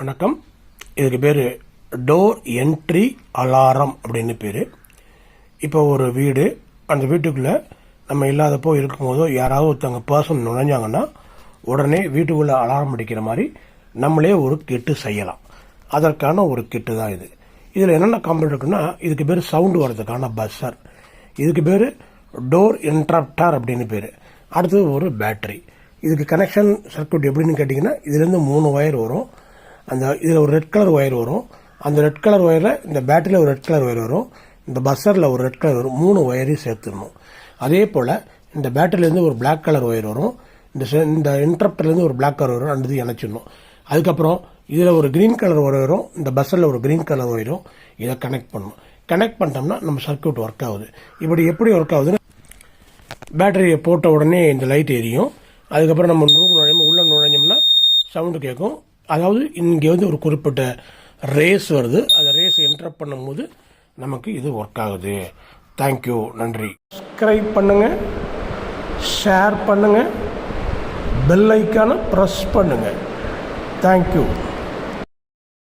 வணக்கம். இதுக்கு பேர் டோர் என்ட்ரி அலாரம் அப்படின்னு பேர். இப்போ ஒரு வீடு, அந்த வீட்டுக்குள்ளே நம்ம இல்லாதப்போ இருக்கும்போதோ யாராவது ஒருத்தவங்க பர்சன் நுழைஞ்சாங்கன்னா உடனே வீட்டுக்குள்ளே அலாரம் அடிக்கிற மாதிரி நம்மளே ஒரு கிட்டு செய்யலாம். அதற்கான ஒரு கிட்டு தான் இது. இதில் என்னென்ன காம்பனண்ட் இருக்குன்னா, இதுக்கு பேர் சவுண்டு வர்றதுக்கான பஸ்ஸர், இதுக்கு பேர் டோர் இன்டரப்டர் அப்படின்னு பேர். அடுத்தது ஒரு பேட்டரி. இதுக்கு கனெக்ஷன் சர்க்யூட் எப்படின்னு கேட்டிங்கன்னா, இதுலேருந்து 3 ஒயர் வரும். இதில் ஒரு ரெட் கலர் ஒயர் வரும். அந்த ரெட் கலர் ஒயரில் இந்த பேட்டரியில் ஒரு ரெட் கலர் ஒயர் வரும், இந்த பஸ்ஸரில் ஒரு ரெட் கலர் வரும். 3 ஒயரையும் சேர்த்துடணும். அதே போல் இந்த பேட்டரியிலேருந்து ஒரு பிளாக் கலர் ஒயர் வரும், இந்த இன்டரப்டர்லேருந்து ஒரு பிளாக் கலர் வரும். ரெண்டு இணைச்சிடணும். அதுக்கப்புறம் இதில் ஒரு கிரீன் கலர் ஒயர் வரும், இந்த பஸ்ஸரில் ஒரு கிரீன் கலர் ஒயரும். இதை கனெக்ட் பண்ணணும். கனெக்ட் பண்ணிட்டோம்னா நம்ம சர்க்யூட் ஒர்க் ஆகுது. இப்படி எப்படி ஒர்க் ஆகுதுன்னு, பேட்டரியை போட்ட உடனே இந்த லைட் எரியும். அதுக்கப்புறம் நம்ம ரூம் உள்ள நுழைஞ்சோம்னா சவுண்டு கேட்கும். அதாவது இங்கே ஒரு குறிப்பிட்ட ரேஸ் வருது. அந்த ரேஸ் இன்டரப்ட் பண்ணும்போது நமக்கு இது ஒர்க் ஆகுது. தேங்க்யூ, நன்றி. சப்ஸ்கிரைப் பண்ணுங்கள், ஷேர் பண்ணுங்கள், பெல் ஐக்கானை ப்ரெஸ் பண்ணுங்கள். தேங்க்யூ.